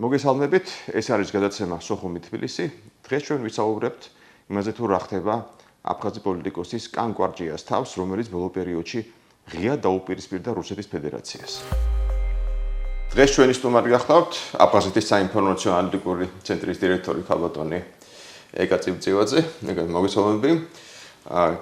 მოგესალმებით, ეს არის გადაცემა სოხუმი თბილისი. დღეს ჩვენ ვისაუბრებთ იმაზე თუ რა ხდება აფხაზი პოლიტიკოსის კან კვარჭიას თავს, რომელიც ბოლო პერიოდში ღიად დაუპირისპირდა რუსეთის ფედერაციას. დღეს ჩვენი სტუმარი გახლავთ აფხაზეთის საინფორმაციო ანალიტიკური ცენტრის დირექტორი ქალბატონი ეკა წივწივაძე. მოგესალმები.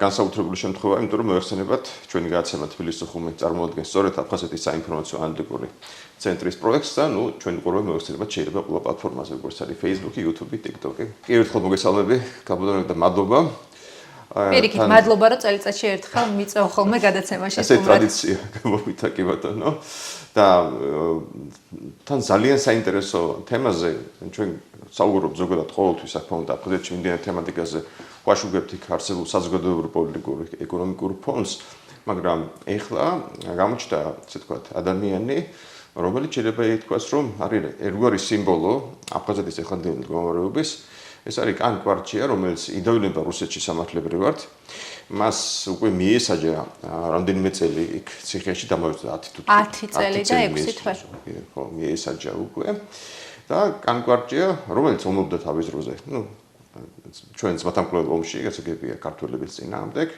განსაკუთრებული შემთხვევა, იმიტომ რომ მოეხსენებათ ჩვენი გადაცემა თბილისის სოხუმი წარმოადგენს სწორედ აფხაზეთის საინფორმაციო ანალიტიკური ცენტრის პროექტს და ჩვენი ყურება მოეხსენებათ შეიძლება ყველა პლატფორმაზე, როგორც არის Facebook, YouTube, TikTok. კიდევ ერთხელ მოგესალმები, ქალბატონი და მადლობა. პირიქით, მადლობა, რომ წელიწადში ერთხელ მიწევ ხოლმე გადაცემაში. ეს ტრადიცია გამოვიდა კი ბატონო. და თან ძალიან საინტერესო თემაზე ჩვენ საუბრობთ ზოგადად ყოველთვის აქ და აფხაზეთში მიმდინარე თემატიკაზე ვაშუქებთ იქ არსებულ საზოგადოებრივ პოლიტიკურ ეკონომიკურ ფონს, მაგრამ ეხლა გამოჩნდა, ასე ვთქვათ, ადამიანი, რომელიც შეიძლება ითქვას, რომ არის ერთგვარი სიმბოლო აფხაზეთის ეხანდელი მდგომარეობის. ეს არის კან კვარჭია, რომელიც იდეოლოგიურად რუსეთში სამართლებრივად. მას უკვე მიესაჯა რამდენიმე წელი იქ ციხეში დამოუკიდებლად 10 წელი და 6 თვე. ხო, მიესაჯა უკვე. და კან კვარჭია, რომელიც ომობდა თავის დროზე. ჩვენ ძმათამკვლევ ომში გასაგებია ქართველების წინააღმდეგ.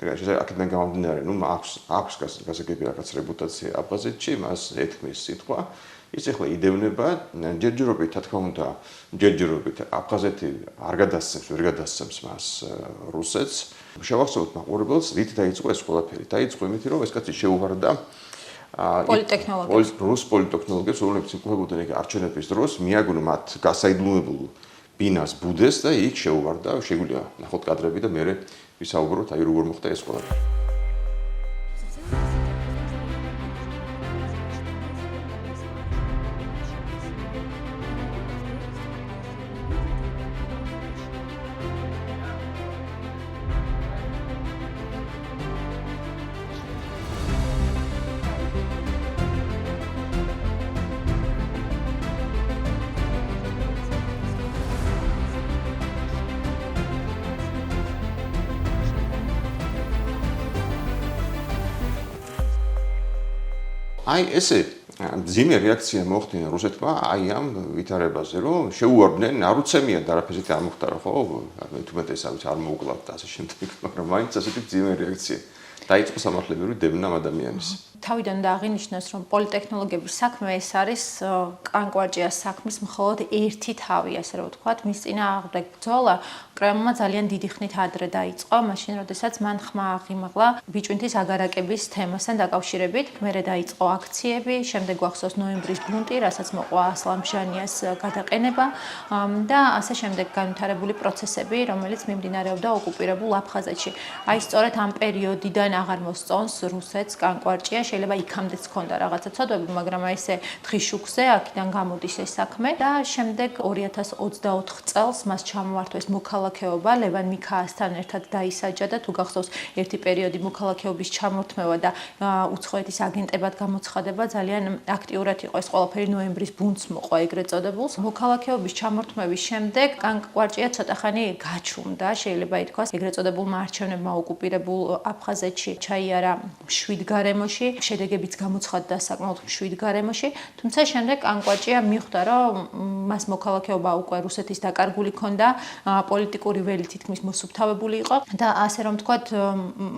და აქედან გამომდინარე, აქვს გასაგებია რაღაც რეპუტაცია აფხაზეთში, მას ეთქმის სიტყვა. ის ახლა იდევნება ჯერჯერობით, რა თქმა უნდა, ჯერჯერობით აფხაზეთი არ გადასცემს, ვერ გადასცემს მას რუსეთს. შევახსოვოთ მაყურებელს, რით დაიწყო ეს ყველაფერი. დაიწყო იმით, რომ ეს კაცი შეუვარდა რუს პოლიტექნოლოგიებს, რომლებიც იმყოფებოდნენ იქ არჩევნების დროს, მიაგნო მათ გასაიდუმლოებულ ბინას ბუდეს და იქ შეუვარდა. შეგვიძლია ნახოთ კადრები და მე ვისაუბროთ, აი როგორ მოხდა ეს ყველაფერი. აი ესე ძიმე რეაქცია მოხდინა რუსეთმა აი ამ ვითარებაზე, რომ შეუვარდნენ, არ უცემია და არაფერით არ მოხდა, ხო? თუმეტესავით არ მოუკლავთ და ასე შემდეგ, მაგრამ მაინც ასეთი ძიმე რეაქცია დაიწყო სამართლებრივი დევნა ამ ადამიანის. თავიდან და აღინიშნოს, რომ პოლიტექნოლოგიების საქმე ეს არის კან კვარჭიას საქმის მხოლოდ ერთი თავი, ასე რომ ვთქვათ, მის წინააღმდეგ ბრძოლა კრემლმა ძალიან დიდი ხნით ადრე დაიწყო, მაშინ როდესაც მან ხმა აღიმაღლა ბიჭვინთის აგარაკების თემასთან დაკავშირებით. მერე დაიწყო აქციები, შემდეგ გვახსოვს ნოემბრის ბუნტი, რასაც მოყვა ასლამჟანიას გადაყენება და ასე შემდეგ განვითარებული პროცესები, რომელიც მიმდინარეობდა ოკუპირებულ აფხაზეთში. აი სწორედ ამ პერიოდიდან აღარ მოსწონს რუსეთს კან კვარჭია, შეიძლება იქამდეც ჰქონდა რაღაცა ცოდვები, მაგრამ აი ესე დღის-შუქზე აქედან გამოდის ეს საქმე და შემდეგ 2024 წელს მას ჩამოართვეს მოქალაქეობა, ლევან მიქაასთან ერთად დაისაჯა და თუ გახსოვს ერთი პერიოდი მოქალაქეობის ჩამორთმევა და უცხოეთის აგენტებად გამოცხადება ძალიან აქტიურად იყო ეს ყველაფერი ნოემბრის ბუნტს მოყვა ეგრეთ წოდებულს. მოქალაქეობის ჩამორთმევის შემდეგ კან კვარჭია ცოტახანი გაჩუმდა, შეიძლება ითქვას, ეგრეთ წოდებულმა არჩევნებმა ოკუპირებულ აფხაზეთში ჩაიარა მშვიდ გარემოში. შედეგებიც გამოცხადდა საკმაოდ მშვიდ გარემოში, თუმცა შემდეგ კან კვარჭია მიხვდა, რომ მას მოქალაქეობა უკვე რუსეთის დაკარგული ჰქონდა, პოლიტიკური ველი თითქმის მოსუფთავებული იყო და ასე რომ ვთქვათ,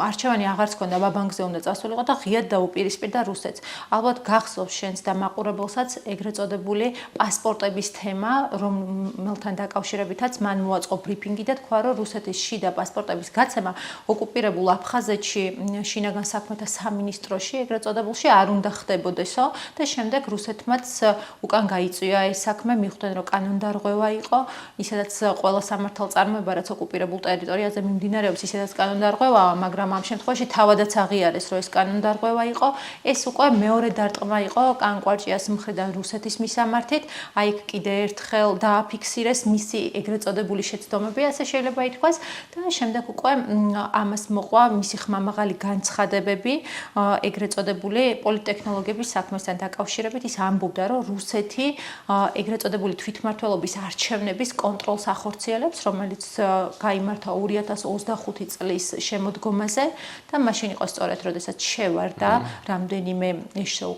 არჩევანი აღარც ჰქონდა, ბაბანგზე უნდა წასულიყო და ღიად დაუპირისპირდა რუსეთს. ალბათ გახსოვს შენს და მაყურებელსაც ეგრეთ წოდებული პასპორტების თემა, რომელთან დაკავშირებითაც მან მოაწყო ბრიფინგი და თქვა, რომ რუსეთის შიდა პასპორტების გაცემა ოკუპირებულ აფხაზეთში შინაგან საქმეთა სამინისტროში ეგრეთ წოდებულში არ უნდა ხდებოდესო და შემდეგ რუსეთმაც უკან გაიწვია ეს საქმე, მიხვდნენ, რომ კანონდარღვევა იყო, ისედაც ყველა სამართალ წარმოება, რაც ოკუპირებულ ტერიტორიაზე მიმდინარეობს, ისედაც კანონდარღვევაა, მაგრამ ამ შემთხვევაში თავადაც აღიარეს, რომ ეს კანონდარღვევა იყო. ეს უკვე მეორე დარტყმა იყო კან კვარჭიას მხრიდან რუსეთის მისამართით, აი იქ კიდე ერთხელ დააფიქსირეს მისი ეგრეთ წოდებული შეცდომები, ასე შეიძლება ითქვას და შემდეგ უკვე ამას მოყვა მისი ხმამაღალი განცხადებები ეგრეთ წოდებული პოლიტექნოლოგიების საქმესთან დაკავშირებით. ის ამბობდა, რომ რუსეთი ეგრეთ წოდებულ განხორციელებული თვითმმართველობის არჩევნების კონტროლს ახორციელებს, რომელიც გაიმართა 2025 წლის შემოდგომაზე და მაშინ იყო სწორედ, როდესაც შევარდა რამდენიმე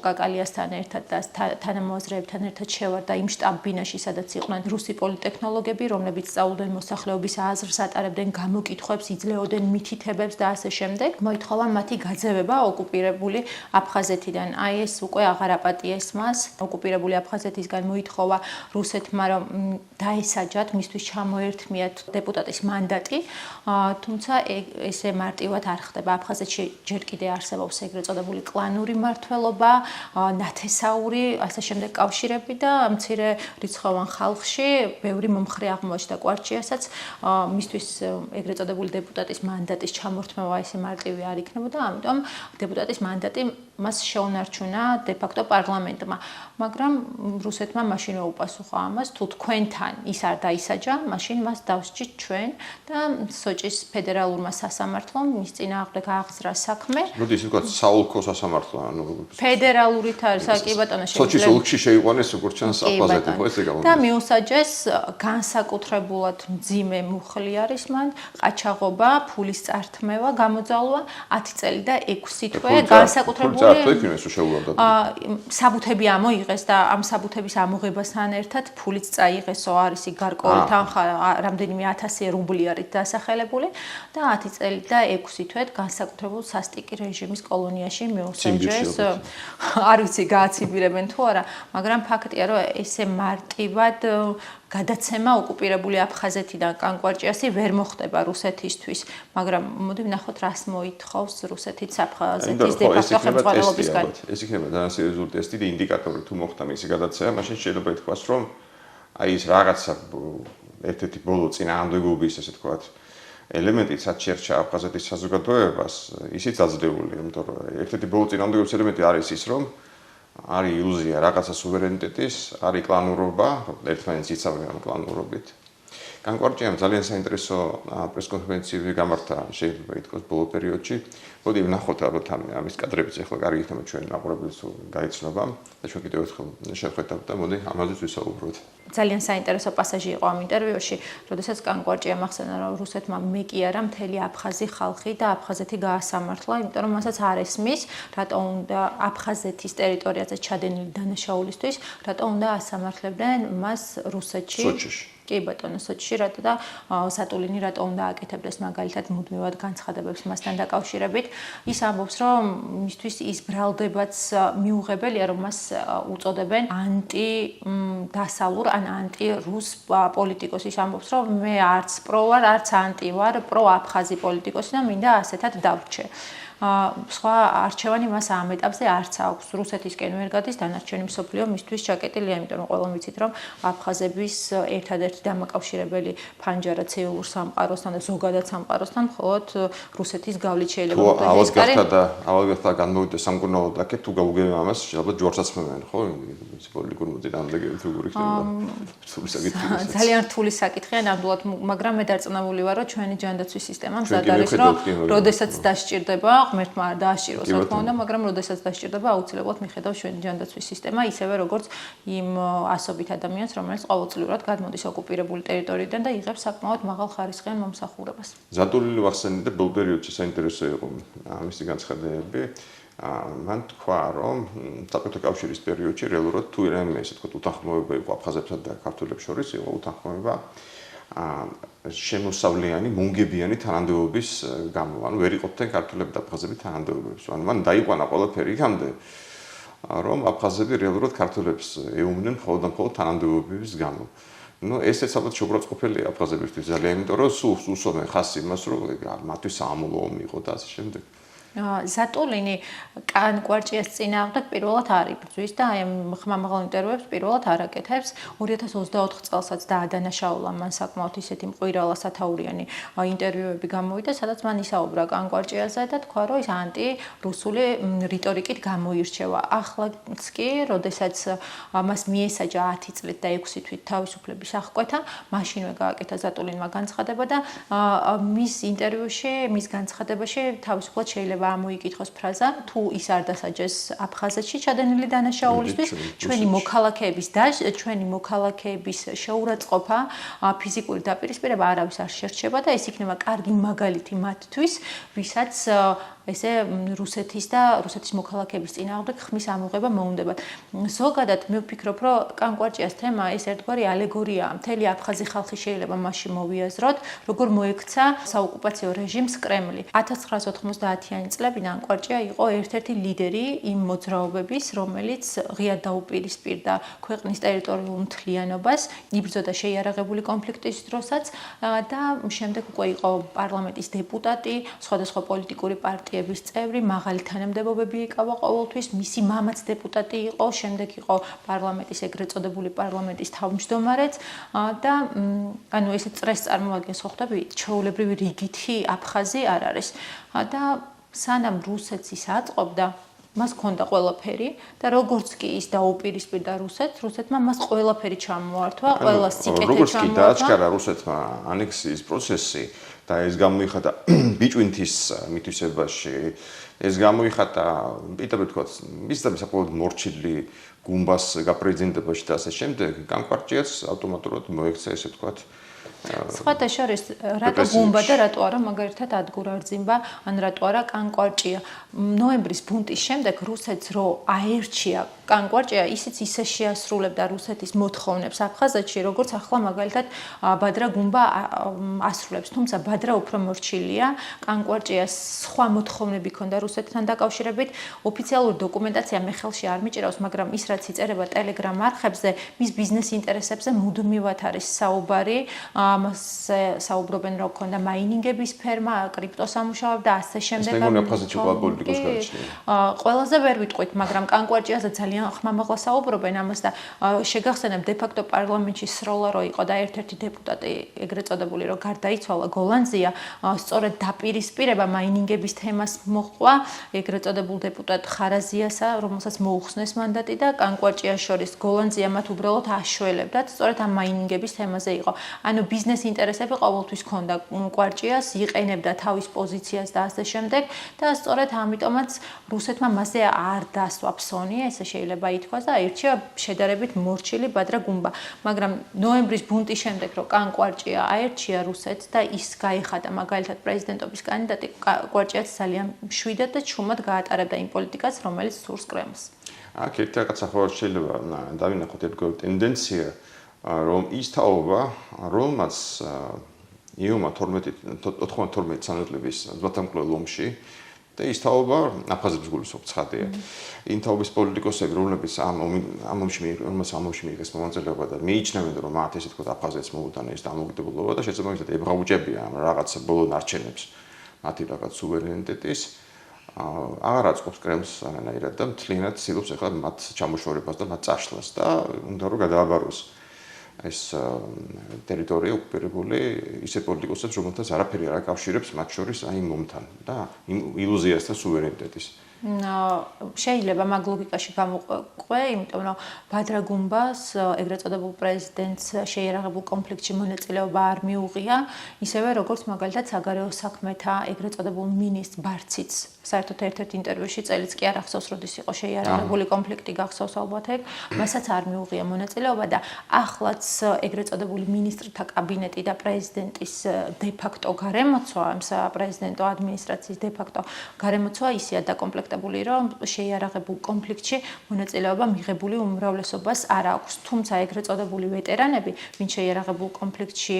კაკალიასთან ერთად და თანამოაზრეებთან ერთად შევარდა იმ შტაბ-ბინაში, სადაც იყვნენ რუსი პოლიტექნოლოგები, რომლებიც სწავლდნენ მოსახლეობის აზრს, ატარებდნენ გამოკითხვებს, იძლეოდნენ მითითებებს და ასე შემდეგ. მოითხოვა მათი გაძევება ოკუპირებული აფხაზეთიდან. აი ეს უკვე აღარ აპატიეს მას. ოკუპირებული აფხაზეთისგან მოითხოვა რუსეთმა, რომ დაესაჯათ, მისთვის ჩამოერთმიათ დეპუტატის მანდატი, თუმცა ესე მარტივად არ ხდება. აფხაზეთში ჯერ კიდე არსებობს ეგრეთ წოდებული კლანური მმართველობა, ნათესაური, ასე შემდეგ კავშირები და მცირე რიცხოვან ხალხში ბევრი მომხრე აღმოაჩნდა კვარჭიასაც, მისთვის ეგრეთ წოდებული დეპუტატის მანდატის ჩამორთმევა ესე მარტივი არ იქნებოდა, ამიტომ დეპუტატის მანდატი მას შეუნარჩუნა დე-ფაქტო პარლამენტმა, მაგრამ რუსეთმა მაშინ უპასუხა ამას, თუ თქვენთან ის არ დაისაჯა, მაშინ მას დავსჯით ჩვენ და სოჭის ფედერალურმა სასამართლომ მის წინააღმდეგ აღძრა საქმე. მოდი ისე ვთქვათ, საოლქო სასამართლო, ანუ ფედერალურით არის, კი ბატონო, სოჭის ოლქში შეიყვანეს როგორც ჩანს აფხაზეთი, ხო ესე გამოდის. და მიუსაჯეს განსაკუთრებულად მძიმე მუხლი არის მან, ყაჩაღობა, ფულის წართმევა, გამოძალვა 10 წელი და 6 თვე განსაკუთრებული საბუთები ამოიღეს და ამ საბუთების ამოღებასთან ერთად ფულიც წაიღესო, არის გარკვეული თანხა, რამდენიმე 1000 რუბლი არის დასახელებული და 10 წელი და 6 თვე განსაკუთრებულ სასტიკი რეჟიმის კოლონიაში მიუსაჯეს. არ ვიცი გააციბირებენ თუ არა, მაგრამ ფაქტია, რომ ესე მარტივად გადაცემა ოკუპირებული აფხაზეთიდან კანკვარჭიასი ვერ მოხდება რუსეთისთვის, მაგრამ მოდი ვნახოთ რას მოითხოვს რუსეთიც აფხაზეთის დე-ფაქტო ხელმძღვანელობისგან. ეს იქნება ძალიან სერიოზული ტესტი და ინდიკატორი თუ მოხდა მისი გადაცემა, მაშინ შეიძლება ითქვას, რომ აი ეს რაღაცა ერთ-ერთი ბოლო წინააღმდეგობის, ასე ვთქვათ, ელემენტიც აჩერჩა აფხაზეთის საზოგადოებას, ისიც აძლეულია, იმიტომ რომ ერთ-ერთი ბოლო წინააღმდეგობის ელემენტი არის ის, რომ არის ილუზია რაღაცა სუვერენიტეტის, არის კლანურობა, ერთმანეთს იცავენ ამ კლანურობით. განკვარჭიამ ძალიან საინტერესო პრესკონფერენციები გამართა, შეიძლება ითქვას, ბოლო პერიოდში. მოდი ვნახოთ ალბათ ამის კადრებიც ახლა კარგი იქნება ჩვენ მაყურებელს გაიცნობა და ჩვენ კიდევ ერთხელ შევხედავთ და მოდი ამაზეც ვისაუბროთ. ძალიან საინტერესო პასაჟი იყო ამ ინტერვიუში, როდესაც კანკვარჭიამ ახსენა, რომ რუსეთმა მე კი არა მთელი აფხაზი ხალხი და აფხაზეთი გაასამართლა, იმიტომ რომ მასაც არ ესმის, რატო უნდა აფხაზეთის ტერიტორიაზე ჩადენილი დანაშაულისთვის, რატო უნდა ასამართლებდნენ მას რუსეთში. სოჭში. კი ბატონო, სოჭში რატო და სატულინი რატო უნდა აკეთებდეს მაგალითად მუდმივად განცხადებებს მასთან დაკავშირებით. ის ამბობს, რომ მისთვის ის ბრალდებაც მიუღებელია, რომ მას უწოდებენ ანტი-დასავლურ ან ანტი-რუს პოლიტიკოსი. ის ამბობს, რომ მე არც პრო ვარ, არც ანტი ვარ, პრო-აფხაზი პოლიტიკოსი და მინდა ასეთად დავრჩე. სხვა არჩევანი მას ამ ეტაპზე არც აქვს. რუსეთისკენ ვერ გადის, დანარჩენი მსოფლიო მისთვის ჩაკეტილია, იმიტომ რომ ყველამ ვიცით, რომ აფხაზების ერთადერთი დამაკავშირებელი ფანჯარა ცივილურ სამყაროსთან და ზოგადად სამყაროსთან მხოლოდ რუსეთის გავლით შეიძლება მოხდეს. ავალგახთა განმოვიდა სამკურნალო დაკეთ, თუ გაუგებია ამას, ალბათ ჯვარცაც მომენ, ხო? პოლიტიკური მოწინააღმდეგეები თუ გური ხდება. რთული საკითხია. ძალიან რთული საკითხია ნამდვილად, მაგრამ მე დარწმუნებული ვარ, რომ ჩვენი ჯანდაცვის სისტემა მზად არის, რომ როდესაც დასჭირდება ღმერთმა არ დაასჭიროს, რა თქმა უნდა, მაგრამ როდესაც დასჭირდება, აუცილებლად მიხედავს ჩვენი ჯანდაცვის სისტემა, ისევე როგორც იმ ასობით ადამიანს, რომელიც ყოველწლიურად გადმოდის ოკუპირებული ტერიტორიიდან და იღებს საკმაოდ მაღალ ხარისხიან მომსახურებას. ზატულილი ვახსენე და ბოლო პერიოდში საინტერესო იყო მისი განცხადებები. მან თქვა, რომ საბჭოთა კავშირის პერიოდში რეალურად თუ რამე ესე თქვა უთანხმოება იყო აფხაზებსა და ქართველებს შორის, იყო უთანხმოება შემოსავლიანი, მონგებიანი თანამდებობის გამო. ანუ ვერ იყოფდნენ ქართველები და აფხაზები თანამდებობებს. ანუ მან დაიყვანა ყველაფერი იქამდე, რომ აფხაზები რეალურად ქართველებს ეუბნენ მხოლოდ და მხოლოდ თანამდებობების გამო. ესეც ალბათ შეურაცხყოფელია აფხაზებისთვის ძალიან, იმიტომ რომ სულ უსვამენ ხაზს იმას, რომ მათთვის საამულო ომი იყო და ასე შემდეგ. ზატულინი კანკვარჭიას წინააღმდეგ პირველად არ იბრძვის და აი ამ ხმამაღალ ინტერვიუებს პირველად არ აკეთებს. 2024 წელსაც დაადანაშაულა მან საკმაოდ ისეთი მყვირალა სათაურიანი ინტერვიუები გამოვიდა, სადაც მან ისაუბრა კანკვარჭიაზე და თქვა, რომ ის ანტი-რუსული რიტორიკით გამოირჩევა. ახლაც კი, როდესაც მას მიესაჯა 10 წლით და 6 თვით თავისუფლების აღკვეთა, მაშინვე გააკეთა ზატულინმა განცხადება და მის ინტერვიუში, მის განცხადებაში თავისუფლად შეიძლება შეიძლება ამოიკითხოს ფრაზა, თუ ის არ დასაჯეს აფხაზეთში ჩადენილი დანაშაულისთვის, ჩვენი მოქალაქეების შეურაცხყოფა, ფიზიკური დაპირისპირება არავის არ შერჩება და ეს იქნება კარგი მაგალითი მათთვის, ვისაც ესე რუსეთის მოქალაქეების წინააღმდეგ ხმის ამოღება მოუნდებათ. ზოგადად მე ვფიქრობ, რომ კანკვარჭიას თემა ეს ერთგვარი ალეგორიაა. მთელი აფხაზი ხალხი შეიძლება მასში მოვიაზროთ, როგორ მოექცა საოკუპაციო რეჟიმს კრემლი. 1990-იანი წლებიდან კანკვარჭია იყო ერთ-ერთი ლიდერი იმ მოძრაობების, რომელიც ღიად დაუპირისპირდა ქვეყნის ტერიტორიულ მთლიანობას, იბრძოდა შეიარაღებული კონფლიქტის დროსაც და შემდეგ უკვე იყო პარლამენტის დეპუტატი, სხვადასხვა პოლიტიკური პარტიების წევრი, მაღალი თანამდებობები იკავა ყოველთვის, მისი მამაც დეპუტატი იყო, შემდეგ იყო პარლამენტის ეგრეთ წოდებული პარლამენტის თავმჯდომარეც და ანუ ესე წრეს წარმოადგენს, ხო ხვდები, ჩვეულებრივი რიგითი აფხაზი არ არის. და სანამ რუსეთს ის აწყობდა, მას ჰქონდა ყველაფერი და როგორც კი ის დაუპირისპირდა რუსეთმა მას ყველაფერი ჩამოართვა, ყველა სიკეთე ჩამოართვა. როგორც კი დააჩქარა რუსეთმა ანექსიის პროცესი და ეს გამოიხატა ბიჭვინთის მითვისებაში, ეს გამოიხატა, პირდაპირ ვთქვათ, მისდამი საკმაოდ მორჩილი გუმბას გაპრეზიდენტებაში და ასე შემდეგ, კანკვარჭიას ავტომატურად მოექცა ესე ვთქვათ. სხვათა შორის, რატო გუმბა და რატო არა მაგალითად ადგურარძიმბა, ან რატო არა კანკვარჭია. ნოემბრის ბუნტის შემდეგ რუსეთს რო აერჩია კანკვარჭია, ისიც ისე შეასრულებდა რუსეთის მოთხოვნებს აფხაზეთში, როგორც ახლა მაგალითად ბადრა გუმბა ასრულებს. თუმცა ბადრა უფრო მორჩილია, კანკვარჭიას სხვა მოთხოვნები ჰქონდა რუსეთთან დაკავშირებით. ოფიციალური დოკუმენტაცია მე ხელში არ მიჭირავს, მაგრამ ის რაც იწერება ტელეგრამ არხებზე, მის ბიზნეს ინტერესებზე მუდმივად არის საუბარი. ამას საუბრობენ, რომ ქონდა მაინინგების ფერმა, კრიპტოსამუშაოები და ასე შემდეგ. ეს მეგონი აფხაზეთში ყველა პოლიტიკოს გააჩნია. ყველაზე ვერ ვიტყვით, მაგრამ კანკვარჭიაზე ძალიან ხმამაღლა საუბრობენ ამას და შეგახსენებ დე-ფაქტო პარლამენტში სროლა რო იყო და ერთ-ერთი დეპუტატი ეგრეთ წოდებული რო გარდაიცვალა გოლანძია, სწორედ დაპირისპირება მაინინგების თემას მოყვა ეგრეთ წოდებულ დეპუტატ ხარაზიასა, რომელსაც მოუხსნეს მანდატი და კანკვარჭიას შორის გოლანძია მათ უბრალოდ აშველებდათ, სწორედ ამ მაინინგების თემაზე იყო. ანუ ბიზნეს ინტერესები ყოველთვის ჰქონდა კანკვარჭიას, იყენებდა თავის პოზიციას და ასე შემდეგ და სწორედ ამიტომაც რუსეთმა მასზე არ დასვა ფსონი, ესე შეიძლება ითქვას და აირჩია შედარებით მორჩილი ბადრა გუმბა. მაგრამ ნოემბრის ბუნტის შემდეგ, რომ კანკვარჭია აირჩია რუსეთს და ის გაიხადა მაგალითად პრეზიდენტობის კანდიდატი, კანკვარჭიაც ძალიან მშვიდად და ჩუმად გაატარებდა იმ პოლიტიკას, რომელიც სურს კრემლს. აქ ერთ რაღაც ახალ შეიძლება დავინახოთ ერთგვარი ტენდენცია, რომ ის თაობა, რომელმაც იომა 92 წლების ზვათამკვლელ ომში და ის თაობა აფხაზებს გულისხმობ ცხადია. იმ თაობის პოლიტიკოსები, რომლებიც ამ ომში მიიღეს მონაწილეობა და მიიჩნევენ, რომ მათ ესე თქვა აფხაზეთს მოუტანეს დამოუკიდებლობა და შეცდომა ისეთ ებრაუჭებია ამ რაღაც ბოლო ნარჩენებს მათი რაღაც სუვერენიტეტის. აღარ აწყობს კრემლს არანაირად და მთლიანად ცდილობს ახლა მათ ჩამოშორებას და მათ წაშლას და უნდა რომ გადააბაროს ეს ტერიტორია ოკუპირებული ისეთ პოლიტიკოსებს, რომელთაც არაფერი არ აკავშირებს მათ შორის აი მომთან და იმ ილუზიას და სუვერენიტეტის. შეიძლება მაგ ლოგიკაში გამოყვე, იმიტომ რომ ბადრა გუმბას ეგრეთ წოდებულ პრეზიდენტს შეიარაღებულ კონფლიქტში მონაწილეობა არ მიუღია, ისევე როგორც მაგალითად საგარეო საქმეთა ეგრეთ წოდებულ მინისტრ ბარციც. საერთოდ ერთ-ერთ ინტერვიუში წელიც კი არ ახსოვს, როდის იყო შეიარაღებული კონფლიქტი გახსოვს ალბათ ეგ, მასაც არ მიუღია მონაწილეობა და ახლაც ეგრეთ წოდებული მინისტრთა კაბინეტი და პრეზიდენტის დე-ფაქტო გარემოცვა, პრეზიდენტო ადმინისტრაციის დე-ფაქტო გარემოცვა ისეა დაკომპლექტებული, რომ შეიარაღებულ კონფლიქტში მონაწილეობა მიღებული უმრავლესობას არ აქვს. თუმცა ეგრეთ წოდებული ვეტერანები, ვინც შეიარაღებულ კონფლიქტში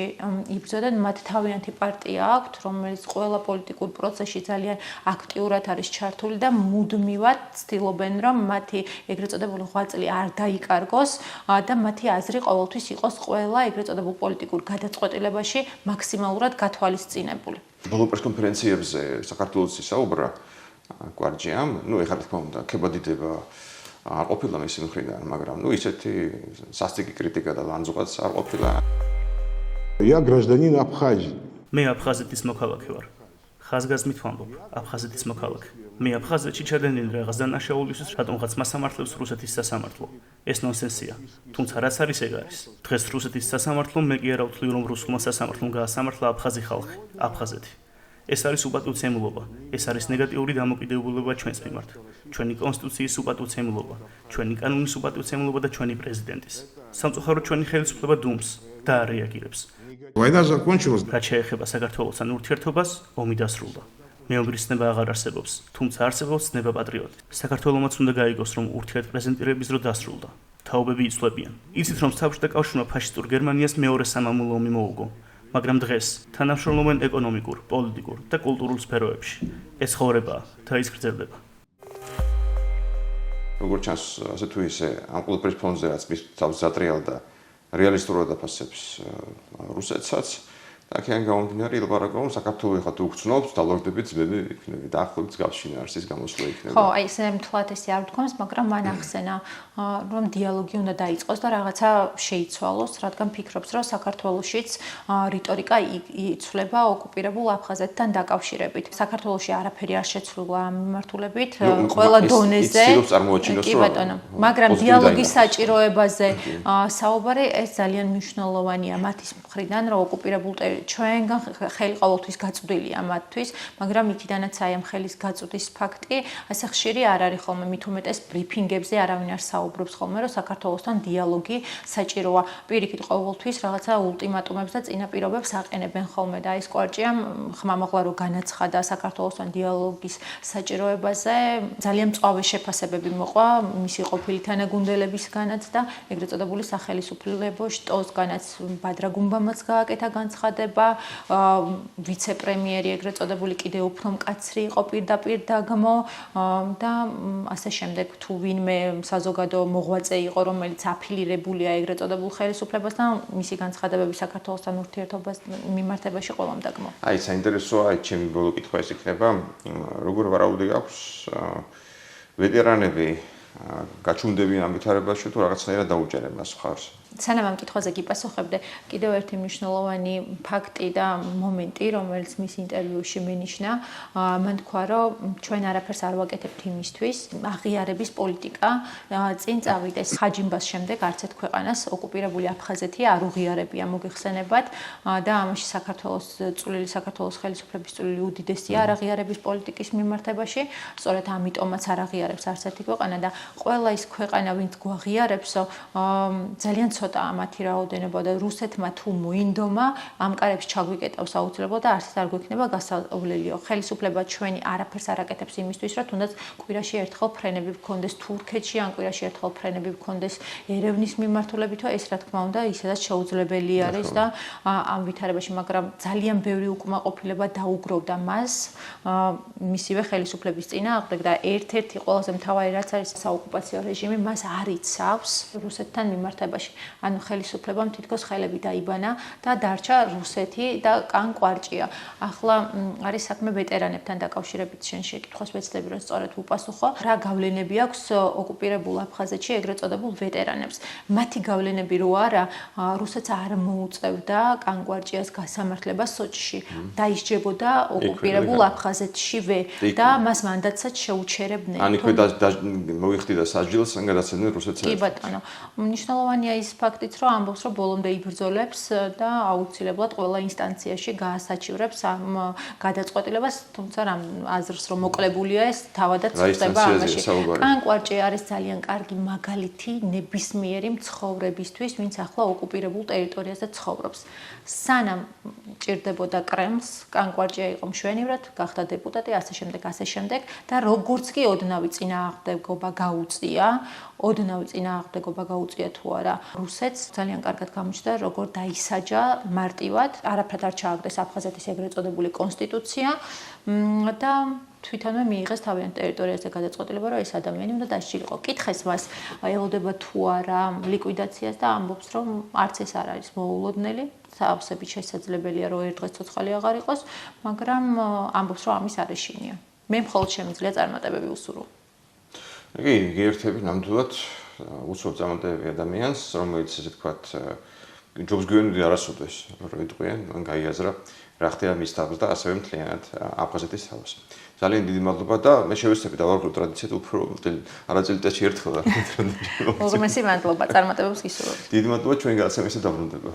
იბრძოდნენ, მათ თავიანთი პარტია აქვთ, რომელიც ყველა პოლიტიკურ პროცესში ძალიან აქტიურად არის ჩართული და მუდმივად ცდილობენ, რომ მათი ეგრეთ წოდებული ღვაწლი არ დაიკარგოს და მათი აზრი ყოველთვის იყოს ყველა ეგრეთ წოდებულ პოლიტიკურ გადაწყვეტილებაში მაქსიმალურად გათვალისწინებული. ბოლო პრესკონფერენციებზე საქართველოს ისაუბრა კანკვარჭიამ, ეხლა თქმა უნდა, ქებადიდება არ ყოფილა მისი მხრიდან, მაგრამ ისეთი სასტიკი კრიტიკა და ლანძღვაც არ ყოფილა. Я гражданин Абхазии. მე აფხაზეთის მოქალაქე ვარ. ხაზგასმით ვამბობ, აფხაზეთის მოქალაქე. მე აფხაზეთში ჩადენილი რაღაც დანაშაულისთვის რატომღაც მას ამართლებს რუსეთის სასამართლო. ეს ნონსენსია. თუმცა რაც არის ეგ არის. დღეს რუსეთის სასამართლომ მე კი არა ვთვლი, რომ რუსულმა სასამართლომ გაასამართლა აფხაზი ხალხი, აფხაზეთი. ეს არის უპატივცემულობა, ეს არის ნეგატიური დამოკიდებულება ჩვენს მიმართ. ჩვენი კონსტიტუციის უპატივცემულობა, ჩვენი კანონის უპატივცემულობა და ჩვენი პრეზიდენტის. სამწუხაროდ ჩვენი ხელისუფლება დუმს და არ რეაგირებს. Война закончилась. რაც შეეხება საქართველოსთან ურთიერთობას, ომი დასრულდა. მეომრის ცნება აღარ არსებობს, თუმცა არსებობს ცნება პატრიოტი. საქართველომაც უნდა გაიგოს, რომ ურთიერთპრეზიდენტირების დრო დასრულდა. თაობები იცვლებიან. იცით, რომ საბჭოთა კავშირმა ფაშისტურ გერმანიას მეორე სამამულო ომი მოუგო, მაგრამ დღეს თანამშრომლობენ ეკონომიკურ, პოლიტიკურ და კულტურულ სფეროებში. ეს ხოვრებაა და ის გრძელდება. როგორც ჩანს, ასე თუ ისე, ამ ყველაფრის ფონზე რაც მის თავს ზატრიალ და რეალისტურად აფასებს რუსეთსაც, აქედან გამომდინარე ილაპარაკო, რომ საქართველოს ხათ უგრძნობს დალოგდები ძმები იქნება და ახლობთ გავშინარსის გამოსვლა იქნება. ხო, აი ესე მთლად ესე არ ვთქვამს, მაგრამ მან ახსენა, რომ დიალოგი უნდა დაიწყოს და რაღაცა შეიცვალოს, რადგან ფიქრობს, რომ საქართველოშიც რიტორიკა იცვლება ოკუპირებულ აფხაზეთთან დაკავშირებით. საქართველოში არაფერი არ შეცვლილა ამ მიმართულებით, ყველა დონეზე. კი ბატონო, მაგრამ დიალოგის საჭიროებაზე საუბარი ეს ძალიან მნიშვნელოვანია მათის მხრიდან, რომ ოკუპირებულ ჩვენგან ხელი ყოველთვის გაწვდილია მათთვის, მაგრამ იქიდანაც აი ამ ხელის გაწვდის ფაქტი ასე ხშირი არ არის ხოლმე, მით უმეტეს ბრიფინგებზე არავინ არ საუბრობს ხოლმე, რომ საქართველოსთან დიალოგი საჭიროა. პირიქით ყოველთვის რაღაცა ულტიმატუმებს და წინაპირობებს აყენებენ ხოლმე და ის კვარჭია ხმამაღლა რო განაცხადა საქართველოსთან დიალოგის საჭიროებაზე, ძალიან მწვავე შეფასებები მოყვა მისი ყოფილი თანაგუნდელებისგანაც და ეგრეთ წოდებული სახელისუფლებო შტოსგანაც ბადრა გუმბამაც გააკეთა განცხადება. ვიცე-პრემიერი ეგრეთ წოდებული კიდევ უფრო მკაცრი იყო პირდაპირ დაგმო და ასე შემდეგ თუ ვინმე საზოგადო მოღვაწე იყო რომელიც აფილირებულია ეგრეთ წოდებულ ხელისუფლებასთან მისი განცხადებები საქართველოსთან ურთიერთობას მიმართებაში ყველამ დაგმო. აი საინტერესოა ჩემი ბოლო კითხვა ეს იქნება როგორ ვარაუდი გაქვს ვეტერანები გაჩუმდებიან ამ ვითარებაში თუ რაღაცნაირად დაუჭერენ მას ხარს. სანამ ამ კითხვაზე გიპასუხებდე, კიდევ ერთი მნიშვნელოვანი ფაქტი და მომენტი, რომელიც მის ინტერვიუში მენიშნა, მან თქვა, რომ ჩვენ არაფერს არ ვაკეთებთ იმისთვის, აღიარების პოლიტიკა წინ წავიდეს. ხაჯიმბას შემდეგ არც ერთ ქვეყანას ოკუპირებული აფხაზეთი არ უღიარებია მოგეხსენებათ და ამაში საქართველოს ხელისუფლების წვლილი უდიდესია აღიარების პოლიტიკის მიმართებაში. სწორედ ამიტომაც არ აღიარებს არც ერთი ქვეყანა და ყველა ის ქვეყანა, ვინც გვაღიარებსო, ძალიან ცოტა მათი რაოდენობა და რუსეთმა თუ მოინდომა ამ კარებს ჩაგვიკეტავს აუცილებლად და არც არ გვექნება გასავლებლიო. ხელისუფლება ჩვენი არაფერს არ აკეთებს იმისთვის, რომ თუნდაც კვირაში ერთხელ ფრენები გქონდეს თურქეთში, ან კვირაში ერთხელ ფრენები გქონდეს ერევნის მიმართულებითო, ეს რა თქმა უნდა ისედაც შეუძლებელი არის და ამ ვითარებაში, მაგრამ ძალიან ბევრი უკმაყოფილება დაუგროვდა მას მისივე ხელისუფლების წინააღმდეგ და ერთ-ერთი ყველაზე მთავარი რაც არის საოკუპაციო რეჟიმი, მას არ იცავს რუსეთთან მიმართებაში. ანუ ხელისუფლებამ თითქოს ხელები დაიბანა და დარჩა რუსეთი და კან კვარჭია. ახლა არის საქმე ვეტერანებთან დაკავშირებით შენ შეკითხვას ვეცდები რომ სწორედ უპასუხო. რა გავლენები აქვს ოკუპირებულ აფხაზეთში ეგრეთ წოდებულ ვეტერანებს? მათი გავლენები რო არა, რუსეთს არ მოუწევდა კან კვარჭიას გასამართლება სოჭში. დაისჯებოდა ოკუპირებულ აფხაზეთშივე და მას მანდატსაც შეუჩერებდნენ. ან იქვე მოიხდიდა სასჯელს, ან გადაცემდნენ რუსეთს. კი ბატონო. მნიშვნელოვანია ის ფაქტიც, რომ ამბობს, რომ ბოლომდე იბრძოლებს და აუცილებლად ყველა ინსტანციაში გაასაჩივრებს ამ გადაწყვეტილებას, თუმცა რამ აზრს რომ მოკლებულია ეს თავადაც ხდება ამაში. კან კვარჭი არის ძალიან კარგი მაგალითი ნებისმიერი მცხოვრებისთვის, ვინც ახლა ოკუპირებულ ტერიტორიაზე ცხოვრობს. სანამ ჭირდებოდა კრემლს, კან კვარჭია იყო მშვენივრად, გახდა დეპუტატი, ასე შემდეგ და როგორც კი ოდნავი წინააღმდეგობა გაუწია, თუ არა რუსეთს ძალიან კარგად გამოჩნდა როგორ დაისაჯა მარტივად არაფრად არ ჩააგდეს აფხაზეთის ეგრეთ წოდებული კონსტიტუცია და თვითონვე მიიღეს თავიანთ ტერიტორიაზე გადაწყვეტილება რომ ეს ადამიანი უნდა დასჯილიყო. კითხეს მას ელოდება თუ არა ლიკვიდაციას და ამბობს რომ არც ეს არ არის მოულოდნელი, სავსებით შესაძლებელია რომ ერთ დღეს ცოცხალი აღარ იყოს, მაგრამ ამბობს რომ ამის არ ეშინია. მე მხოლოდ შემიძლია წარმატებები უსურვო. კი, გიერთები ნამდვილად უცებ წარმატებები ადამიანს, რომელიც ესე ვთქვათ, ჯობს გვიანდი არასოდეს რო იტყვიან, მან გაიაზრა რა ხდება მის თავს და ასევე მთლიანად აფხაზეთის თავს. ძალიან დიდი მადლობა და მე შევეცდები დავარღვევ ტრადიციად უფრო არა წელიწადში ერთხელ. უღრმესი მადლობა, წარმატებებს გისურვებთ. დიდი მადლობა ჩვენ გადაცემისა დაბრუნდება.